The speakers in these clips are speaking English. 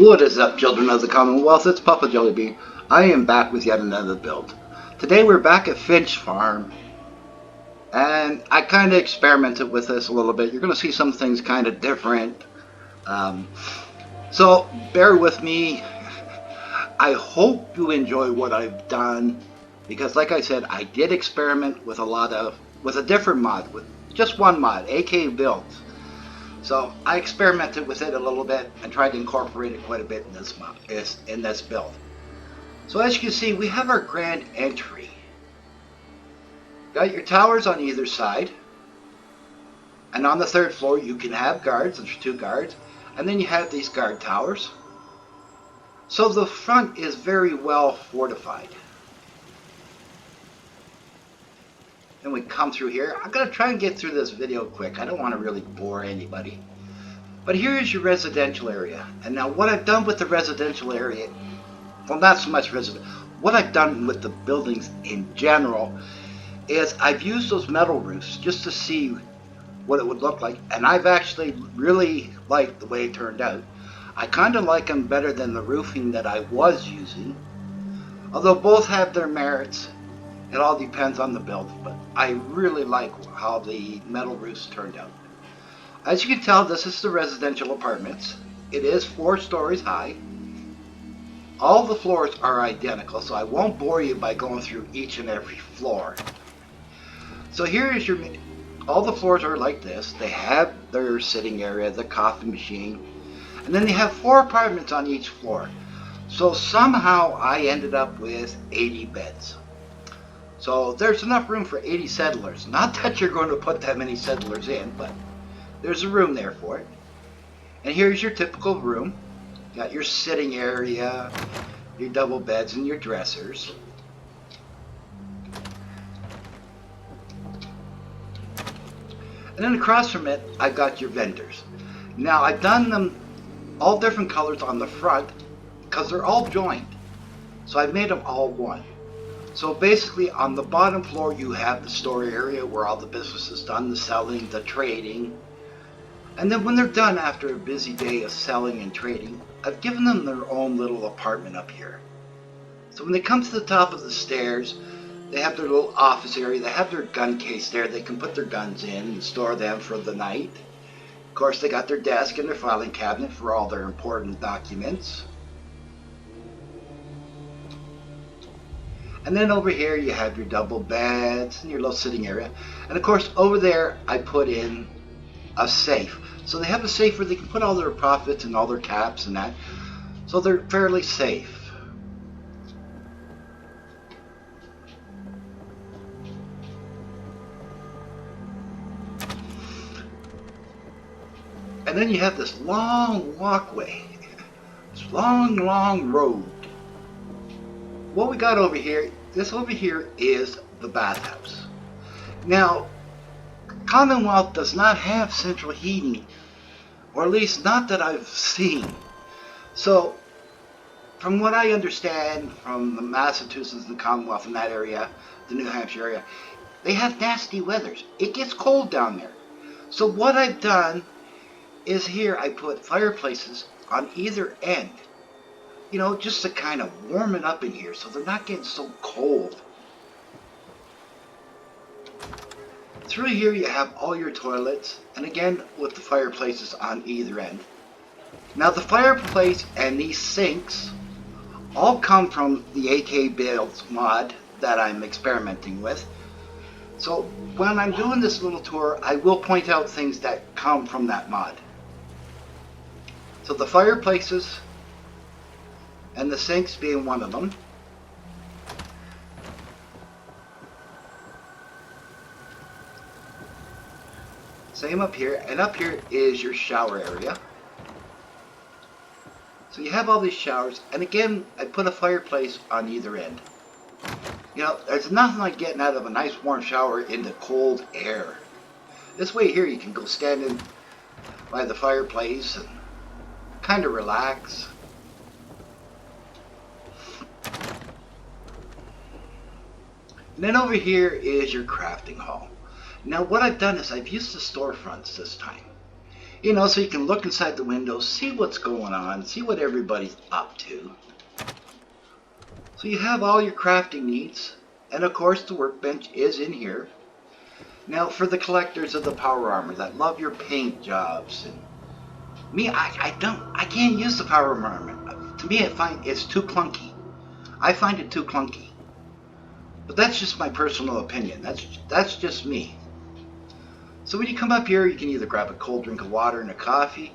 What is up, children of the Commonwealth? It's Papa Jellybean. I am back with yet another build. Today we're back at Finch Farm, and I kind of experimented with this a little bit. You're going to see some things kind of different, so bear with me. I hope you enjoy what I've done, because like I said, I did experiment with a different mod, with just one mod, AK builds. So I experimented with it a little bit and tried to incorporate it quite a bit in this build. So as you can see, we have our grand entry. Got your towers on either side, and on the third floor you can have guards. There's 2 guards, and then you have these guard towers. So the front is very well fortified. Then we come through here. I'm going to try and get through this video quick. I don't want to really bore anybody. But here is your residential area. And now what I've done with the residential area, well, not so much residential, what I've done with the buildings in general is I've used those metal roofs just to see what it would look like. And I've actually really liked the way it turned out. I kind of like them better than the roofing that I was using. Although both have their merits. It all depends on the build, but I really like how the metal roofs turned out. As you can tell, this is the residential apartments. It is 4 stories high. All the floors are identical, so I won't bore you by going through each and every floor. So here is all the floors are like this. They have their sitting area, the coffee machine, and then they have 4 apartments on each floor. So somehow I ended up with 80 beds. So there's enough room for 80 settlers. Not that you're going to put that many settlers in, but there's a room there for it. And here's your typical room. You got your sitting area, your double beds, and your dressers. And then across from it, I've got your vendors. Now I've done them all different colors on the front because they're all joined. So I've made them all one. So basically on the bottom floor you have the store area where all the business is done, the selling, the trading. And then when they're done after a busy day of selling and trading, I've given them their own little apartment up here. So when they come to the top of the stairs, they have their little office area, they have their gun case there, they can put their guns in and store them for the night. Of course they got their desk and their filing cabinet for all their important documents. And then over here you have your double beds and your little sitting area. And of course over there I put in a safe. So they have a safe where they can put all their profits and all their caps and that. So they're fairly safe. And then you have this long walkway. This long road. What we got over here, this over here is the bathhouse. Now, Commonwealth does not have central heating, or at least not that I've seen. So, from what I understand from the Massachusetts and the Commonwealth in that area, the New Hampshire area, they have nasty weathers. It gets cold down there. So what I've done is here I put fireplaces on either end. You know, just to kind of warm it up in here so they're not getting so cold. Through here you have all your toilets, and again with the fireplaces on either end. Now the fireplace and these sinks all come from the AK Builds mod that I'm experimenting with. So when I'm doing this little tour, I will point out things that come from that mod. So the fireplaces and the sinks being one of them. Same up here, and up here is your shower area. So you have all these showers, and again, I put a fireplace on either end. You know, there's nothing like getting out of a nice warm shower in the cold air. This way here you can go standing by the fireplace and kind of relax. And then over here is your crafting hall. Now what I've done is I've used the storefronts this time. You know, so you can look inside the window, see what's going on, see what everybody's up to. So you have all your crafting needs, and of course the workbench is in here. Now for the collectors of the power armor that love your paint jobs, and me, I can't use the power armor. To me, it's too clunky. I find it too clunky. But that's just my personal opinion. That's just me. So when you come up here, you can either grab a cold drink of water and a coffee,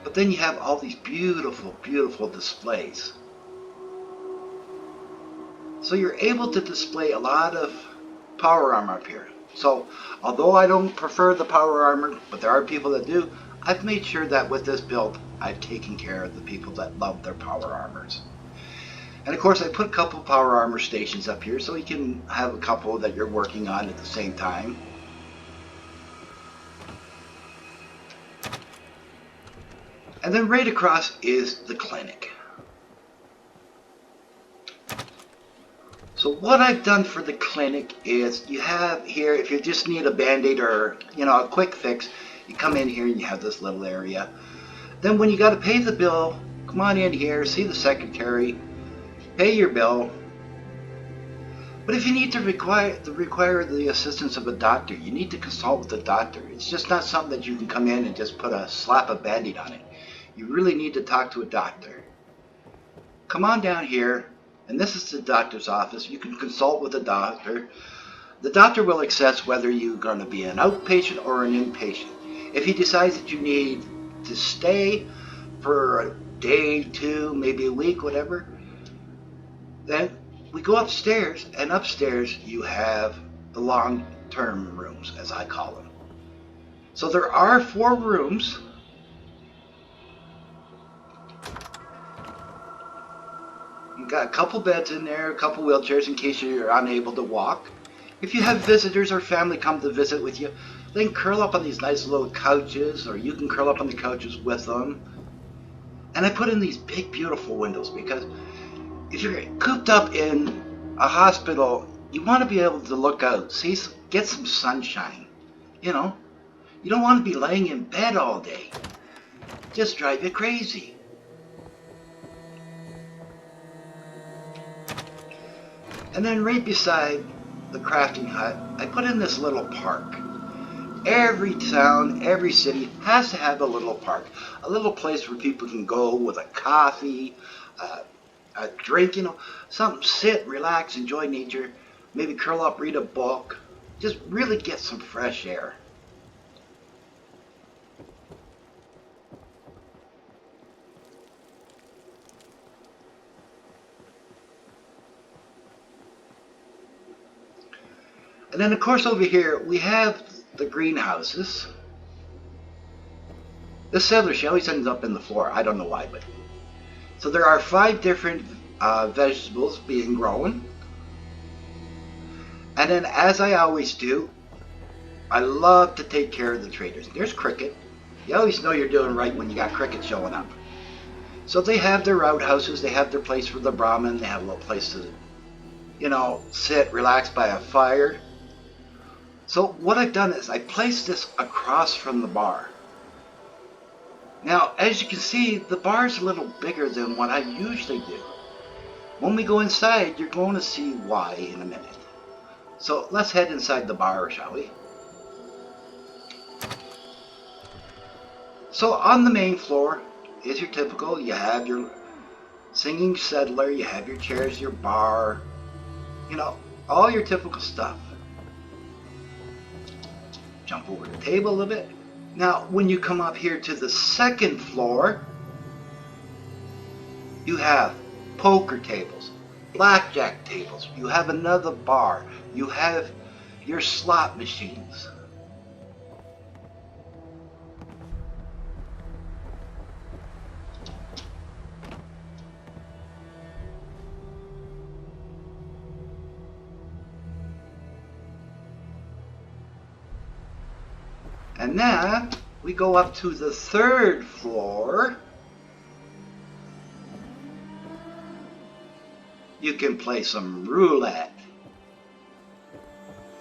but then you have all these beautiful, beautiful displays. So you're able to display a lot of power armor up here. So although I don't prefer the power armor, but there are people that do, I've made sure that with this build, I've taken care of the people that love their power armors. And of course I put a couple power armor stations up here so you can have a couple that you're working on at the same time. And then right across is the clinic. So what I've done for the clinic is you have here, if you just need a band-aid or, you know, a quick fix, you come in here and you have this little area. Then when you got to pay the bill, come on in here, see the secretary, pay your bill. But if you need to require the assistance of a doctor, you need to consult with the doctor. It's just not something that you can come in and just slap a band-aid on it. You really need to talk to a doctor. Come on down here, and this is the doctor's office. You can consult with the doctor. The doctor will assess whether you're going to be an outpatient or an inpatient. If he decides that you need to stay for a day, two, maybe a week, whatever, then we go upstairs, and upstairs you have the long-term rooms, as I call them. So there are 4 rooms. You've got a couple beds in there, a couple wheelchairs in case you're unable to walk. If you have visitors or family come to visit with you, they can curl up on these nice little couches, or you can curl up on the couches with them. And I put in these big, beautiful windows because if you're cooped up in a hospital, you want to be able to look out, get some sunshine. You know, you don't want to be laying in bed all day. Just drive you crazy. And then right beside the crafting hut, I put in this little park. Every town, every city has to have a little park. A little place where people can go with a coffee, a drink, you know, something, sit, relax, enjoy nature, maybe curl up, read a book, just really get some fresh air. And then of course over here we have the greenhouses. The celery, she always ends up in the floor. I don't know why, but so there are 5 different vegetables being grown. And then as I always do, I love to take care of the traders. There's Cricket. You always know you're doing right when you got Cricket showing up. So they have their outhouses, they have their place for the Brahmin, they have a little place to, you know, sit, relax by a fire. So what I've done is I placed this across from the bar. Now, as you can see, the bar's a little bigger than what I usually do. When we go inside, you're going to see why in a minute. So let's head inside the bar, shall we? So on the main floor is your typical, you have your singing settler, you have your chairs, your bar, you know, all your typical stuff. Jump over the table a little bit. Now, when you come up here to the second floor, you have poker tables, blackjack tables, you have another bar, you have your slot machines. And then we go up to the 3rd floor. You can play some roulette.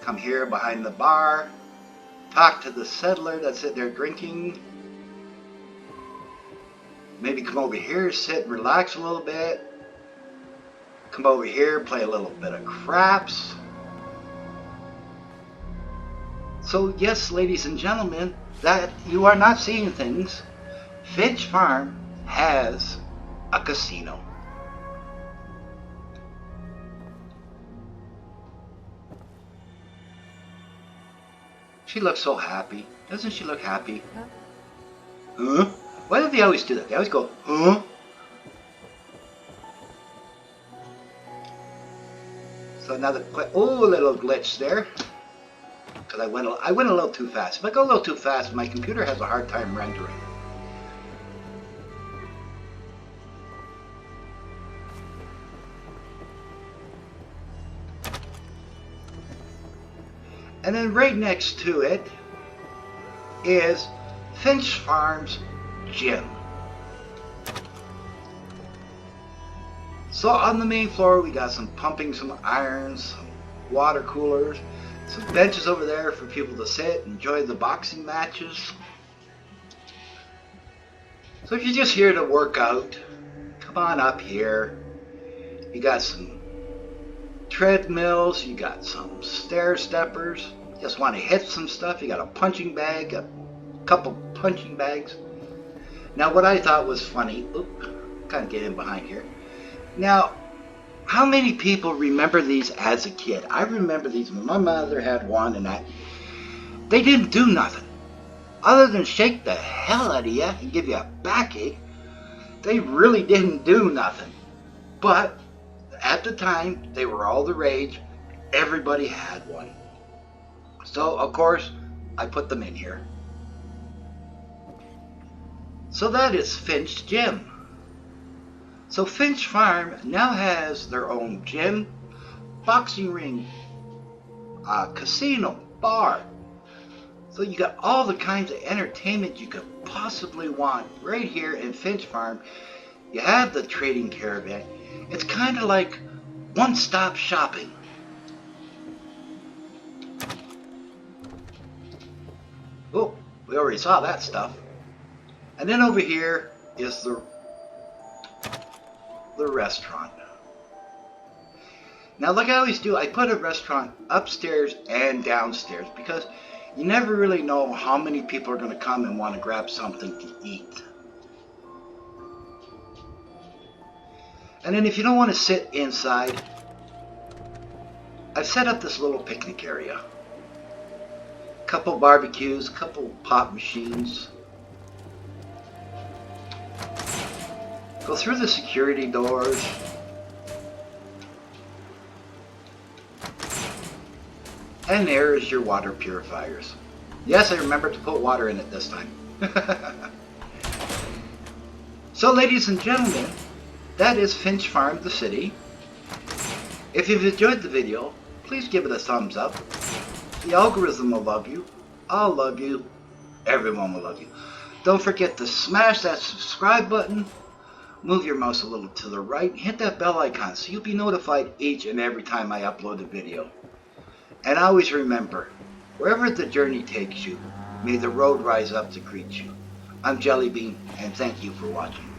Come here behind the bar, talk to the settler that's sitting there drinking. Maybe come over here, sit and relax a little bit. Come over here, play a little bit of craps. So yes, ladies and gentlemen, that you are not seeing things. Finch Farm has a casino. She looks so happy. Doesn't she look happy? Huh? Why do they always do that? They always go, huh? So another quick, little glitch there. Because I went a little too fast. If I go a little too fast, my computer has a hard time rendering. And then right next to it is Finch Farm's gym. So on the main floor we got some irons, some water coolers, some benches over there for people to sit, enjoy the boxing matches. So if you're just here to work out, come on up here. You got some treadmills, you got some stair steppers, just want to hit some stuff, you got a punching bag, a couple punching bags. Now what I thought was funny, kind of get in behind here. Now, how many people remember these as a kid? I remember these, my mother had one, and they didn't do nothing. Other than shake the hell out of you and give you a backache, they really didn't do nothing. But at the time, they were all the rage. Everybody had one. So, of course, I put them in here. So that is Finch Gym. So Finch Farm now has their own gym, boxing ring, casino, bar. So you got all the kinds of entertainment you could possibly want right here in Finch Farm. You have the trading caravan. It's kind of like one-stop shopping. Oh, we already saw that stuff. And then over here is the restaurant. Now, like I always do, I put a restaurant upstairs and downstairs because you never really know how many people are going to come and want to grab something to eat. And then if you don't want to sit inside, I've set up this little picnic area. Couple barbecues, couple pop machines. Go through the security doors. And there is your water purifiers. Yes, I remembered to put water in it this time. So, ladies and gentlemen, that is Finch Farm, the city. If you've enjoyed the video, please give it a thumbs up. The algorithm will love you. I'll love you. Everyone will love you. Don't forget to smash that subscribe button. Move your mouse a little to the right. Hit that bell icon so you'll be notified each and every time I upload a video. And always remember, wherever the journey takes you, may the road rise up to greet you. I'm Jellybean, and thank you for watching.